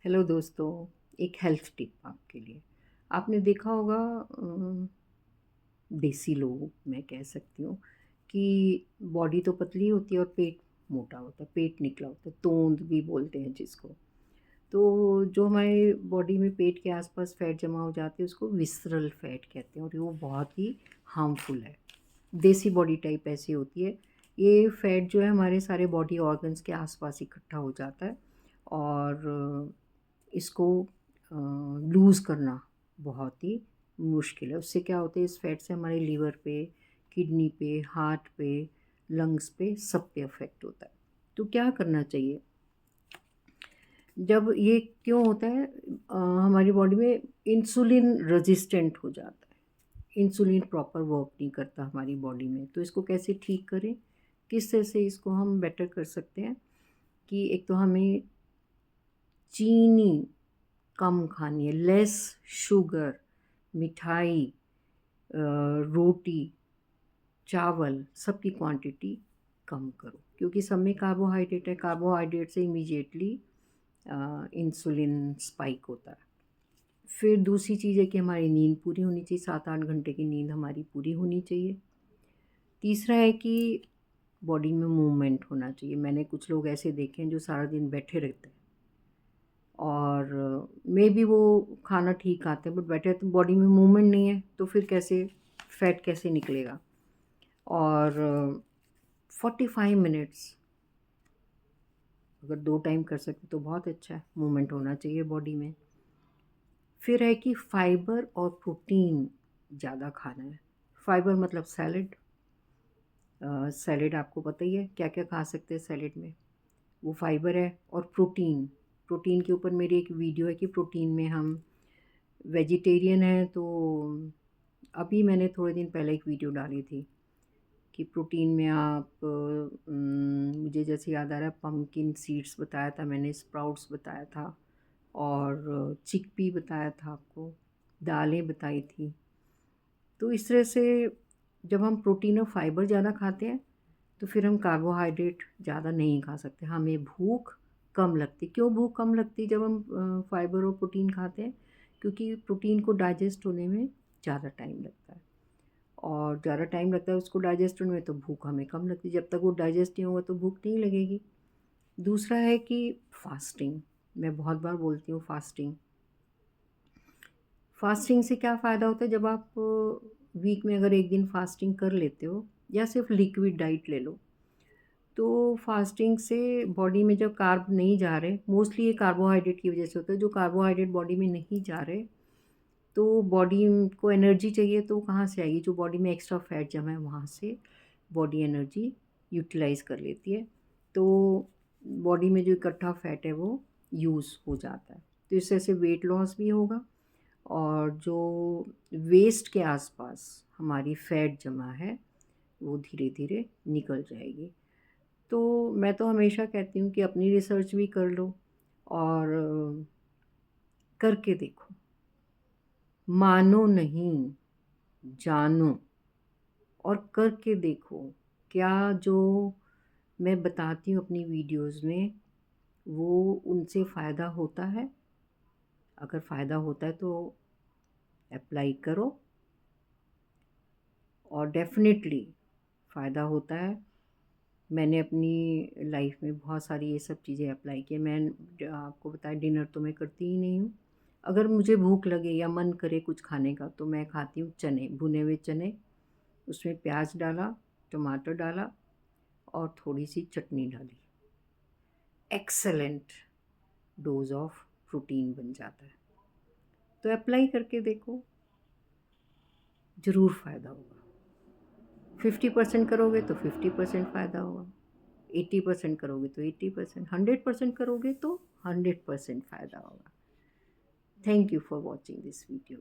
Hello दोस्तों, एक health tip आपके लिए। आपने देखा होगा देसी लोग मैं कह सकती हूँ कि बॉडी तो पतली होती है और पेट मोटा होता है, पेट निकला होता है, तोंद भी बोलते हैं जिसको। तो जो हमारे बॉडी में पेट के आसपास फैट जमा हो जाती है उसको विसरल फैट कहते हैं और वो बहुत ही हार्मफुल है। देसी बॉडी टाइप ऐसी होती है। ये फैट जो है हमारे सारे बॉडी ऑर्गन्स के आसपास इकट्ठा हो जाता है और इसको लूज़ करना बहुत ही मुश्किल है। उससे क्या होता है, इस फैट से हमारे लीवर पे, किडनी पे, हार्ट पे, लंग्स पे, सब पे अफेक्ट होता है। तो क्या करना चाहिए? जब ये क्यों होता है, हमारी बॉडी में इंसुलिन रेजिस्टेंट हो जाता है। इंसुलिन प्रॉपर वर्क नहीं करता हमारी बॉडी में। तो इसको कैसे ठीक करें? किस तरह से इसको हम बेटर कर सकते हैं कि एक तो हमें चीनी कम खानी है, लेस शुगर, मिठाई, रोटी, चावल सब की क्वांटिटी कम करो क्योंकि सब में कार्बोहाइड्रेट है। कार्बोहाइड्रेट से इमीडिएटली इंसुलिन स्पाइक होता है। फिर दूसरी चीज़ है कि हमारी नींद पूरी होनी चाहिए, 7-8 घंटे की नींद हमारी पूरी होनी चाहिए। तीसरा है कि बॉडी में मूवमेंट होना चाहिए। मैंने कुछ लोग ऐसे देखे हैं जो सारा दिन बैठे रहते हैं और मे बी वो खाना ठीक खाते हैं बट बैठे तो बॉडी में मूवमेंट नहीं है, तो फिर कैसे फैट कैसे निकलेगा? और 45 मिनट्स अगर 2 टाइम कर सकते तो बहुत अच्छा है, मूवमेंट होना चाहिए बॉडी में। फिर है कि फाइबर और प्रोटीन ज़्यादा खाना है। फाइबर मतलब सैलड। सैलड आपको पता ही है क्या क्या खा सकते हैं सैलड में, वो फाइबर है। और प्रोटीन, प्रोटीन के ऊपर मेरी एक वीडियो है कि प्रोटीन में हम वेजिटेरियन हैं तो अभी मैंने थोड़े दिन पहले एक वीडियो डाली थी कि प्रोटीन में आप मुझे जैसे याद आ रहा है पम्पकिन सीड्स बताया था मैंने, स्प्राउट्स बताया था और चिकपी बताया था आपको, दालें बताई थी। तो इस तरह से जब हम प्रोटीन और फाइबर ज़्यादा खाते हैं तो फिर हम कार्बोहाइड्रेट ज़्यादा नहीं खा सकते, हमें भूख कम लगती। क्यों भूख कम लगती जब हम फाइबर और प्रोटीन खाते हैं? क्योंकि प्रोटीन को डाइजेस्ट होने में ज़्यादा टाइम लगता है और ज़्यादा टाइम लगता है उसको डाइजेस्ट होने में, तो भूख हमें कम लगती है। जब तक वो डाइजेस्ट नहीं होगा तो भूख नहीं लगेगी। दूसरा है कि फास्टिंग, मैं बहुत बार बोलती हूँ फास्टिंग। फास्टिंग से क्या फ़ायदा होता है? जब आप वीक में अगर एक दिन फास्टिंग कर लेते हो या सिर्फ लिक्विड डाइट ले लो, तो फास्टिंग से बॉडी में जब कार्ब नहीं जा रहे, मोस्टली ये कार्बोहाइड्रेट की वजह से होता है, जो कार्बोहाइड्रेट बॉडी में नहीं जा रहे तो बॉडी को एनर्जी चाहिए, तो कहाँ से आएगी? जो बॉडी में एक्स्ट्रा फैट जमा है वहाँ से बॉडी एनर्जी यूटिलाइज़ कर लेती है। तो बॉडी में जो इकट्ठा फैट है वो यूज़ हो जाता है। तो इससे से वेट लॉस भी होगा और जो वेस्ट के आसपास हमारी फैट जमा है वो धीरे धीरे निकल जाएगी। तो मैं तो हमेशा कहती हूँ कि अपनी रिसर्च भी कर लो और करके देखो। मानो नहीं, जानो और करके देखो। क्या जो मैं बताती हूँ अपनी वीडियोज़ में वो उनसे फ़ायदा होता है? अगर फ़ायदा होता है तो अप्लाई करो और डेफ़िनेटली फ़ायदा होता है। मैंने अपनी लाइफ में बहुत सारी ये सब चीज़ें अप्लाई की। मैं आपको बताया डिनर तो मैं करती ही नहीं हूँ। अगर मुझे भूख लगे या मन करे कुछ खाने का तो मैं खाती हूँ चने, भुने हुए चने, उसमें प्याज डाला, टमाटर डाला और थोड़ी सी चटनी डाली। एक्सेलेंट डोज ऑफ प्रोटीन बन जाता है। तो अप्लाई करके देखो, ज़रूर फ़ायदा होगा। 50% करोगे तो 50% फ़ायदा होगा, 80% करोगे तो 80%, 100% करोगे तो 100% फ़ायदा होगा। Thank you for watching this video.